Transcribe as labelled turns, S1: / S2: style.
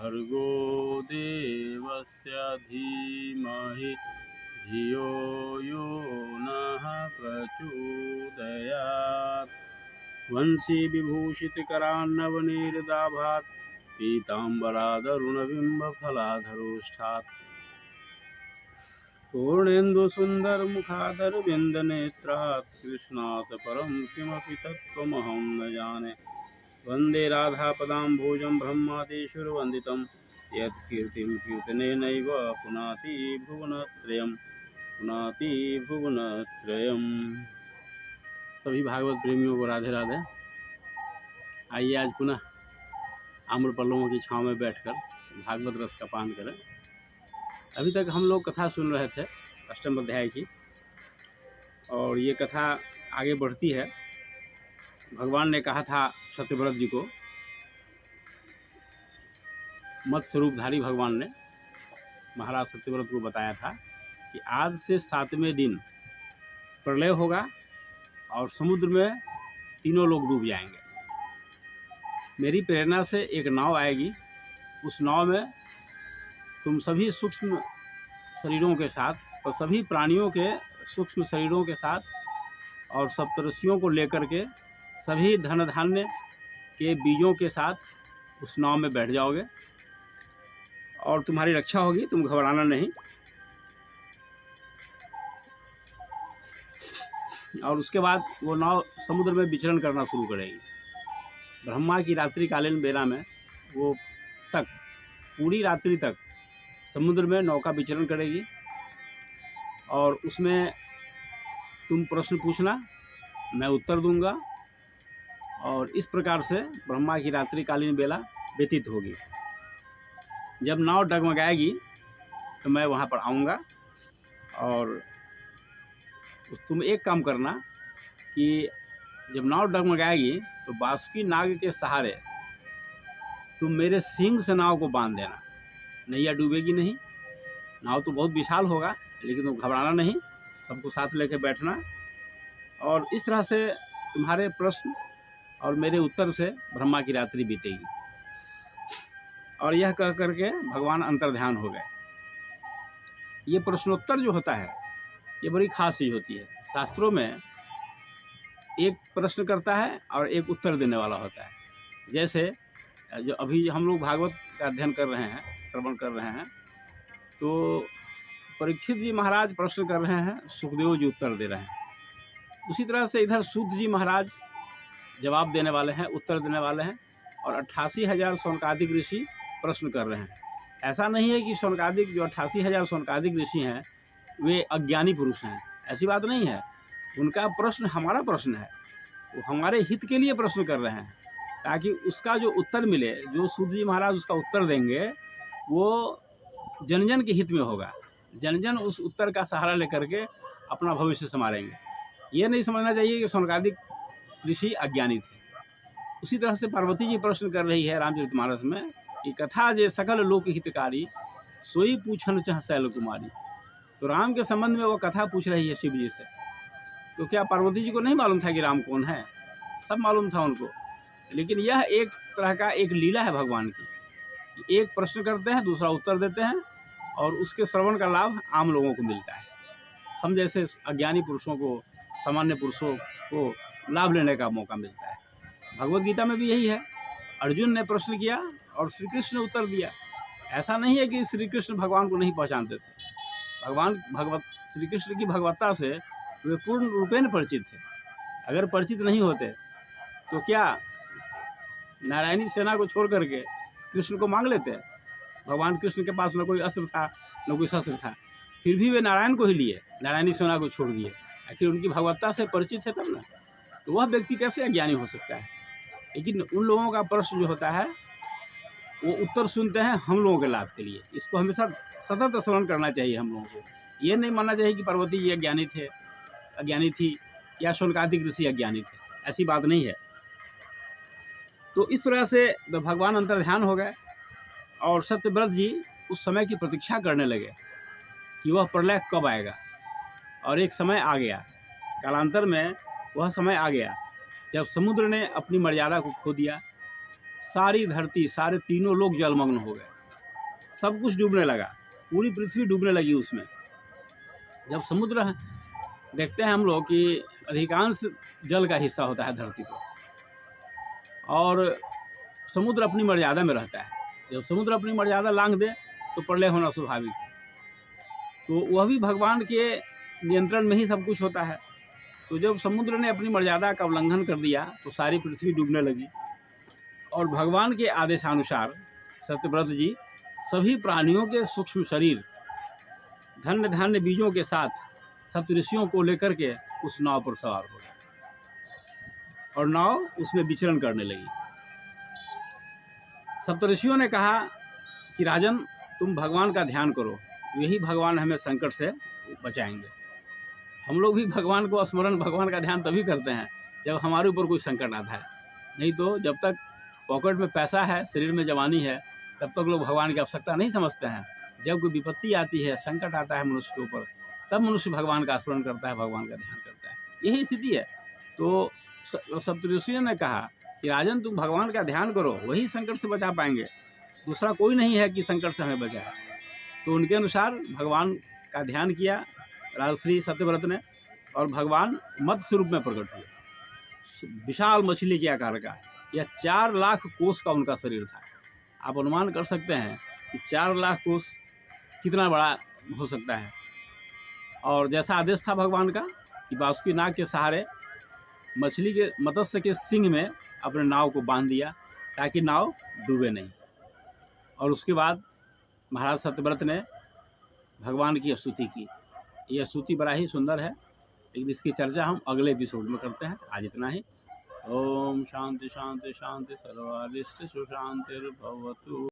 S1: भर्गो देवस्य धीमहि धियो यो नः प्रचोदयात्। वंशी विभूषितकरान्नवनीरदाभात् पीताम्बरादरुणबिम्बफलाधरोष्ठात्। पूर्णेन्दुसुन्दरमुखादरविन्दनेत्रात् कृष्णात् परं किमपि तत्त्वमहं न जाने। वन्दे राधापदाम्भोजं ब्रह्मादिशुरवन्दितं यत्कीर्तिं कीर्तनेनैव पुनाति भुवनत्रयं पुनाति भुवनत्रयम्। सभी भागवत प्रेमियों को राधे राधे। आइए आज पुनः आम्र पल्लवों की छाँव में बैठकर भागवत रस का पान करें। अभी तक हम लोग कथा सुन रहे थे अष्टम अध्याय की, और ये कथा आगे बढ़ती है। भगवान ने कहा था सत्यव्रत जी को, मत्स्य रूपधारी भगवान ने महाराज सत्यव्रत को बताया था कि आज से 7वें दिन प्रलय होगा और समुद्र में तीनों लोग डूब जाएंगे। मेरी प्रेरणा से एक नाव आएगी, उस नाव में तुम सभी सूक्ष्म शरीरों के साथ और सभी प्राणियों के सूक्ष्म शरीरों के साथ और सप्तऋषियों को लेकर के सभी धन धान्य के बीजों के साथ उस नाव में बैठ जाओगे और तुम्हारी रक्षा होगी, तुम घबराना नहीं। और उसके बाद वो नाव समुद्र में विचरण करना शुरू करेगी। ब्रह्मा की रात्रिकालीन बेला में वो पूरी रात्रि तक समुद्र में नौका विचरण करेगी और उसमें तुम प्रश्न पूछना, मैं उत्तर दूंगा, और इस प्रकार से ब्रह्मा की रात्रिकालीन बेला व्यतीत होगी। जब नाव डगमगाएगी तो मैं वहाँ पर आऊँगा और तुम एक काम करना कि जब नाव डगमगाएगी तो बासुकी नाग के सहारे तुम मेरे सींग से नाव को बांध देना। नैया डूबेगी नहीं। नाव तो बहुत विशाल होगा, लेकिन तुम घबराना नहीं, सबको साथ लेकर बैठना, और इस तरह से तुम्हारे प्रश्न और मेरे उत्तर से ब्रह्मा की रात्रि बीतेगी। और यह कह करके भगवान अंतर्ध्यान हो गए। ये प्रश्नोत्तर जो होता है ये बड़ी खास चीज़ होती है। शास्त्रों में एक प्रश्न करता है और एक उत्तर देने वाला होता है। जैसे जो अभी हम लोग भागवत का अध्ययन कर रहे हैं, श्रवण कर रहे हैं, तो परीक्षित जी महाराज प्रश्न कर रहे हैं, सुखदेव जी उत्तर दे रहे हैं। उसी तरह से इधर सूत जी महाराज जवाब देने वाले हैं, उत्तर देने वाले हैं, और 88,000 शौनकादिक ऋषि प्रश्न कर रहे हैं। ऐसा नहीं है कि शौनकादिक जो 88,000 शौनकादिक ऋषि हैं वे अज्ञानी पुरुष हैं, ऐसी बात नहीं है। उनका प्रश्न हमारा प्रश्न है, वो हमारे हित के लिए प्रश्न कर रहे हैं, ताकि उसका जो उत्तर मिले, जो सूत जी महाराज उसका उत्तर देंगे, वो जन जन के हित में होगा। जन जन उस उत्तर का सहारा लेकर के अपना भविष्य संवारेंगे। ये नहीं समझना चाहिए कि शौनकादिक ऋषि अज्ञानी थे। उसी तरह से पार्वती जी प्रश्न कर रही है रामचरितमानस में कि कथा जे सकल लोक हितकारी सोई पूछन चह शैल कुमारी। तो राम के संबंध में वो कथा पूछ रही है शिव जी से। तो क्या पार्वती जी को नहीं मालूम था कि राम कौन है? सब मालूम था उनको। लेकिन यह एक तरह का एक लीला है भगवान की। एक प्रश्न करते हैं, दूसरा उत्तर देते हैं, और उसके श्रवण का लाभ आम लोगों को मिलता है। हम जैसे अज्ञानी पुरुषों को, सामान्य पुरुषों को लाभ लेने का मौका मिलता है। भगवत गीता में भी यही है। अर्जुन ने प्रश्न किया और श्री कृष्ण ने उत्तर दिया। ऐसा नहीं है कि श्री कृष्ण भगवान को नहीं पहचानते थे। भगवान श्री कृष्ण की भगवत्ता से वे पूर्ण रूपेण परिचित थे। अगर परिचित नहीं होते तो क्या नारायणी सेना को छोड़ करके कृष्ण को मांग लेते? भगवान कृष्ण के पास न कोई अस्त्र था, न कोई शस्त्र था, फिर भी वे नारायण को ही लिए, नारायणी सेना को छोड़ दिए। आखिर उनकी भगवत्ता से परिचित है तब ना। तो वह व्यक्ति कैसे अज्ञानी हो सकता है? लेकिन उन लोगों का प्रश्न जो होता है वो उत्तर सुनते हैं हम लोगों के लाभ के लिए। इसको हमेशा सतत श्रवण करना चाहिए हम लोगों को। ये नहीं मानना चाहिए कि पार्वती जी अज्ञानी थी या शौनकादिक ऋषि अज्ञानी थे, ऐसी बात नहीं है। तो इस तरह से भगवान अंतर्ध्यान हो गए और सत्यव्रत जी उस समय की प्रतीक्षा करने लगे कि वह प्रलय कब आएगा। और एक समय आ गया, कालांतर में वह समय आ गया जब समुद्र ने अपनी मर्यादा को खो दिया। सारी धरती, सारे तीनों लोग जलमग्न हो गए, सब कुछ डूबने लगा, पूरी पृथ्वी डूबने लगी उसमें। जब समुद्र देखते हैं हम लोग कि अधिकांश जल का हिस्सा होता है धरती पर, और समुद्र अपनी मर्यादा में रहता है। जब समुद्र अपनी मर्यादा लांघ दे तो प्रलय होना स्वाभाविक है। तो वह भी भगवान के नियंत्रण में ही सब कुछ होता है। तो जब समुद्र ने अपनी मर्यादा का उल्लंघन कर दिया तो सारी पृथ्वी डूबने लगी, और भगवान के आदेशानुसार सत्यव्रत जी सभी प्राणियों के सूक्ष्म शरीर धन्य धान्य बीजों के साथ सप्तऋषियों को लेकर के उस नाव पर सवार हो गए, और नाव उसमें विचरण करने लगी। सप्तऋषियों ने कहा कि राजन, तुम भगवान का ध्यान करो, यही भगवान हमें संकट से बचाएंगे। हम लोग भी भगवान को स्मरण, भगवान का ध्यान तभी करते हैं जब हमारे ऊपर कोई संकट आता है। नहीं तो जब तक पॉकेट में पैसा है, शरीर में जवानी है, तब तक लोग भगवान की आवश्यकता नहीं समझते हैं। जब कोई विपत्ति आती है, संकट आता है मनुष्य के ऊपर, तब मनुष्य भगवान का स्मरण करता है, भगवान का ध्यान करता है। यही स्थिति है। तो सप्तऋषियों ने कहा कि राजन, तुम भगवान का ध्यान करो, वही संकट से बचा पाएंगे, दूसरा कोई नहीं है कि संकट से हमें बचाए। तो उनके अनुसार भगवान का ध्यान किया राजश्री सत्यव्रत ने, और भगवान मत्स्य रूप में प्रकट हुए, विशाल मछली के आकार का। यह 4 लाख कोस का उनका शरीर था। आप अनुमान कर सकते हैं कि 4 लाख कोस कितना बड़ा हो सकता है। और जैसा आदेश था भगवान का कि बासुकी नाग के सहारे मछली के, मत्स्य के सींग में अपने नाव को बांध दिया ताकि नाव डूबे नहीं। और उसके बाद महाराज सत्यव्रत ने भगवान की स्तुति की। यह स्तुति बड़ा ही सुंदर है, लेकिन इसकी चर्चा हम अगले एपिसोड में करते हैं। आज इतना ही। ओम शांति शांति शांति, सर्वारिष्ट सुशांतिर्भवतु।